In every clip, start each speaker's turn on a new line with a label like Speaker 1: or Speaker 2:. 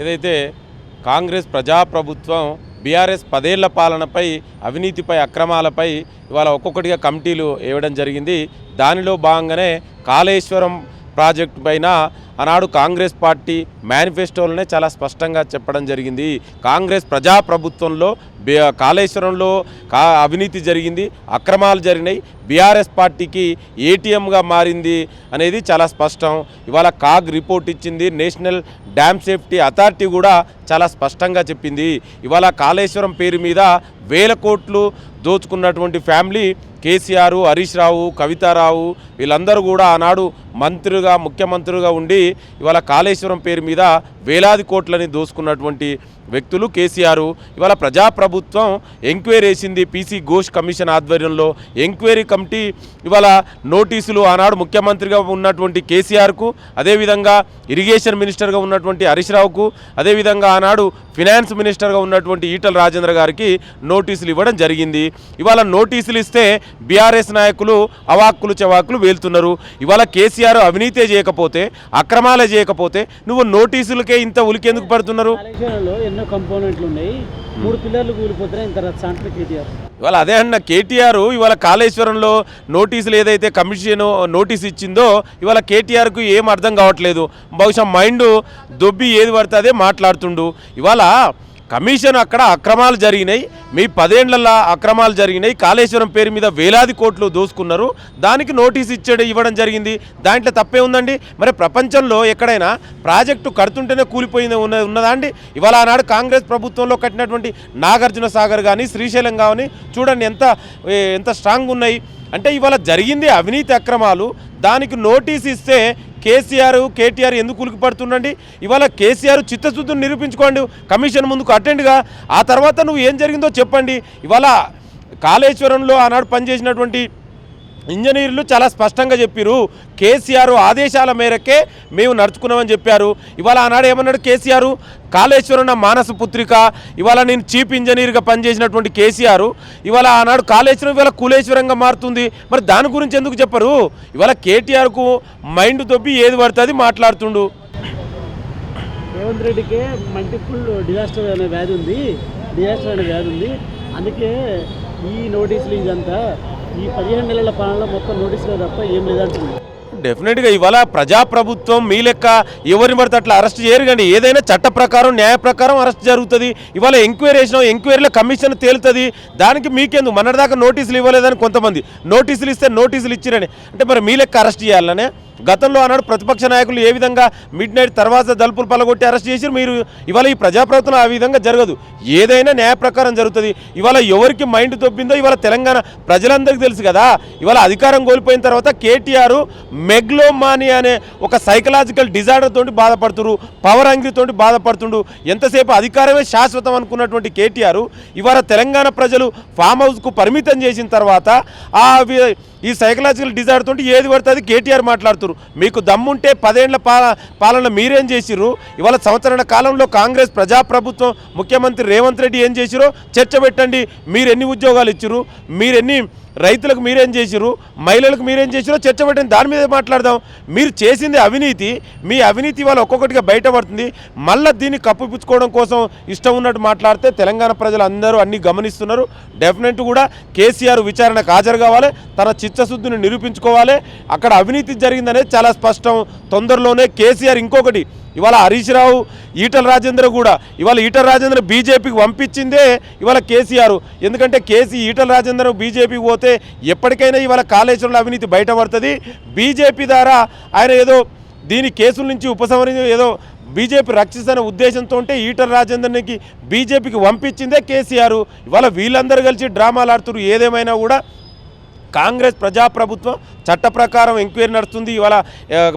Speaker 1: ఏదైతే కాంగ్రెస్ ప్రజాప్రభుత్వం బీఆర్ఎస్ 10 ఏళ్ల పాలనపై అవినీతిపై అక్రమాలపై ఇవాళ ఒక్కొక్కటిగా కమిటీలు వేయడం జరిగింది. దానిలో భాగంగానే కాళేశ్వరం ప్రాజెక్టు పైన ఆనాడు కాంగ్రెస్ పార్టీ మేనిఫెస్టోలోనే చాలా స్పష్టంగా చెప్పడం జరిగింది. కాంగ్రెస్ ప్రజాప్రభుత్వంలో కాళేశ్వరంలో అవినీతి జరిగింది, అక్రమాలు జరిగినాయి, బీఆర్ఎస్ పార్టీకి ఏటీఎంగా మారింది అనేది చాలా స్పష్టం. ఇవాళ కాగ్ రిపోర్ట్ ఇచ్చింది, నేషనల్ డ్యామ్ సేఫ్టీ అథారిటీ కూడా చాలా స్పష్టంగా చెప్పింది. ఇవాళ కాళేశ్వరం పేరు మీద 1000 కోట్లు దోచుకున్నటువంటి ఫ్యామిలీ కేసీఆర్, హరీష్ రావు, కవితారావు వీళ్ళందరూ కూడా ఆనాడు మంత్రులుగా ముఖ్యమంత్రులుగా ఉండి ఇవాళ కాళేశ్వరం పేరు మీద వేలాది కోట్లని దోసుకున్నటువంటి వ్యక్తులు కేసీఆర్. ఇవాళ ప్రజాప్రభుత్వం ఎంక్వైరీ వేసింది పీసీ ఘోష్ కమిషన్ ఆధ్వర్యంలో. ఎంక్వైరీ కమిటీ ఇవాళ నోటీసులు ఆనాడు ముఖ్యమంత్రిగా ఉన్నటువంటి కేసీఆర్కు, అదేవిధంగా ఇరిగేషన్ మినిస్టర్గా ఉన్నటువంటి హరీష్ రావుకు, అదేవిధంగా ఆనాడు ఫినాన్స్ మినిస్టర్గా ఉన్నటువంటి ఈటల రాజేంద్ర గారికి నోటీసులు ఇవ్వడం జరిగింది. ఇవాళ నోటీసులు ఇస్తే బీఆర్ఎస్ నాయకులు అవాక్కులు చవాకులు వేలుతున్నారు. ఇవాళ కేసీఆర్ అవినీతే చేయకపోతే, అక్రమాలే చేయకపోతే నువ్వు నోటీసులకే ఇంత ఉలికెందుకు పడుతున్నారు?
Speaker 2: ఎన్నో కంపోనెంట్లు ఉన్నాయి, 3 పిల్లర్లు కూలిపోతున్నాయి. ఇంత రచ్చంటే కేటీఆర్
Speaker 1: ఇవాళ అదే అన్న కేటీఆర్ ఇవాళ కాళేశ్వరంలో నోటీసులు ఏదైతే కమిషన్ నోటీస్ ఇచ్చిందో ఇవాళ కేటీఆర్కు ఏం అర్థం కావట్లేదు. బహుశా మైండ్ దొబ్బి ఏది పడితే అదే మాట్లాడుతుండు. ఇవాళ కమిషన్ అక్కడ అక్రమాలు జరిగినాయి, మీ 10 ఏళ్లలో అక్రమాలు జరిగినాయి, కాళేశ్వరం పేరు మీద వేలాది కోట్లు దోసుకున్నారు, దానికి నోటీస్ ఇవ్వడం జరిగింది. దాంట్లో తప్పే ఉందండి? మరి ప్రపంచంలో ఎక్కడైనా ప్రాజెక్టు కడుతుంటేనే కూలిపోయింది ఉన్నదా అండి? ఇవాళ ఆనాడు కాంగ్రెస్ ప్రభుత్వంలో కట్టినటువంటి నాగార్జున సాగర్ కానీ, శ్రీశైలం కానీ చూడండి ఎంత స్ట్రాంగ్ ఉన్నాయి. అంటే ఇవాళ జరిగింది అవినీతి అక్రమాలు, దానికి నోటీస్ ఇస్తే కేటీఆర్ ఎందుకు ఉలికి పడుతుండండి? ఇవాళ కేసీఆర్ చిత్తశుద్ధిని నిరూపించుకోండి, కమిషన్ ముందుకు అటెండ్గా, ఆ తర్వాత నువ్వు ఏం జరిగిందో చెప్పండి. ఇవాళ కాళేశ్వరంలో ఆనాడు పనిచేసినటువంటి ఇంజనీర్లు చాలా స్పష్టంగా చెప్పారు, కేసీఆర్ ఆదేశాల మేరకే మేము నడుచుకున్నామని చెప్పారు. ఇవాళ ఆనాడు ఏమన్నాడు కేసీఆర్? కాళేశ్వరం నా మానస పుత్రిక. ఇవాళ నేను చీఫ్ ఇంజనీర్గా పనిచేసినటువంటి కేసీఆర్ ఇవాళ ఆనాడు కాళేశ్వరం ఇవాళ కులేశ్వరంగా మారుతుంది. మరి దాని గురించి ఎందుకు చెప్పరు? ఇవాళ కేటీఆర్కు మైండ్ దొబ్బి ఏది పడుతుంది మాట్లాడుతుండు.
Speaker 2: రేవంత్ రెడ్డికి మల్టిపుల్ డిజాస్టర్ అనే వ్యాధి ఉంది, అందుకే ఈ నోటీసులు ఇదంతా ఈ 15 నెలల పాలనలో మొత్తం నోటీసులు తప్ప ఏం లేదంటుంది.
Speaker 1: డెఫినెట్గా ఇవాళ ప్రజాప్రభుత్వం మీ లెక్క ఎవరిని పడితే అట్లా అరెస్ట్ చేయరు, కానీ ఏదైనా చట్ట ప్రకారం న్యాయ ప్రకారం అరెస్ట్ జరుగుతుంది. ఇవాళ ఎంక్వైరీ చేసినాం, ఎంక్వైరీలో కమిషన్ తేలుతుంది, దానికి మీకెందుకు? మొన్నటిదాకా నోటీసులు ఇవ్వలేదని కొంతమంది, నోటీసులు ఇస్తే నోటీసులు ఇచ్చిరని అంటే మరి మీ లెక్క అరెస్ట్ చేయాలనే? గతంలో ఆనాడు ప్రతిపక్ష నాయకులు ఏ విధంగా మిడ్ నైట్ తర్వాత దళపులు పలగొట్టి అరెస్ట్ చేసి మీరు ఇవాళ ఈ ప్రజాప్రభుత్వం ఆ విధంగా జరగదు, ఏదైనా న్యాయ ప్రకారం జరుగుతుంది. ఇవాళ ఎవరికి మైండ్ తొప్పిందో ఇవాళ తెలంగాణ ప్రజలందరికీ తెలుసు కదా. ఇవాళ అధికారం కోల్పోయిన తర్వాత కేటీఆర్ మెగ్లోమాని అనే ఒక సైకలాజికల్ డిజార్డర్ తోటి బాధపడుతున్నారు, పవర్ యాంగ్రీతోటి బాధపడుతుండు. ఎంతసేపు అధికారమే శాశ్వతం అనుకున్నటువంటి కేటీఆర్ ఇవాళ తెలంగాణ ప్రజలు ఫామ్ హౌస్కు పరిమితం చేసిన తర్వాత ఈ సైకలాజికల్ డిజార్డర్ తోటి ఏది పడుతుంది కేటీఆర్ మాట్లాడుతున్నారు. మీకు దమ్ముంటే 10 ఏళ్ల పాలన మీరేం చేసిర్రు? ఇవాళ సంవత్సరాల కాలంలో కాంగ్రెస్ ప్రజాప్రభుత్వం ముఖ్యమంత్రి రేవంత్ రెడ్డి ఏం చేసిరో చర్చ పెట్టండి. మీరు ఎన్ని ఉద్యోగాలు ఇచ్చిర్రు, మీరెన్ని రైతులకు మీరేం చేసిర్రు, మహిళలకు మీరేం చేసిరో చర్చ పెట్టండి, దాని మీద మాట్లాడదాం. మీరు చేసింది అవినీతి, మీ అవినీతి ఇవాళ ఒక్కొక్కటిగా బయటపడుతుంది. మళ్ళీ దీన్ని కప్పిపుచ్చుకోవడం కోసం ఇష్టం ఉన్నట్టు మాట్లాడితే తెలంగాణ ప్రజలు అందరూ అన్నీ గమనిస్తున్నారు. డెఫినెట్ కూడా కేసీఆర్ విచారణకు హాజరు కావాలి, తన చిత్తశుద్ధిని నిరూపించుకోవాలి. అక్కడ అవినీతి జరిగిందనేది చాలా స్పష్టం. తొందరలోనే కేసీఆర్ ఇంకొకటి ఇవాళ హరీష్ రావు, ఈటల రాజేంద్ర కూడా ఇవాళ ఈటల రాజేంద్ర బీజేపీకి పంపించిందే ఇవాళ కేసీఆర్. ఎందుకంటే ఈటల రాజేంద్ర బీజేపీకి పోతే ఎప్పటికైనా ఇవాళ కాళేశ్వరంలో అవినీతి బయటపడుతుంది. బీజేపీ ద్వారా ఆయన ఏదో దీని కేసుల నుంచి ఉపసంహరించి ఏదో బీజేపీ రక్షిస్తున్న ఉద్దేశంతో ఈటల రాజేంద్రకి బీజేపీకి పంపించిందే కేసీఆర్. ఇవాళ వీళ్ళందరూ కలిసి డ్రామాలు ఆడుతున్నారు. ఏదేమైనా కూడా కాంగ్రెస్ ప్రజాప్రభుత్వం చట్ట ప్రకారం ఎంక్వైరీ నడుస్తుంది. ఇవాళ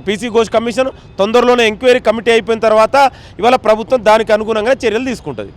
Speaker 1: పీసీ ఘోష్ కమిషన్ తొందరలోనే ఎంక్వైరీ కమిటీ అయిపోయిన తర్వాత ఇవాళ ప్రభుత్వం దానికి అనుగుణంగా చర్యలు తీసుకుంటుంది.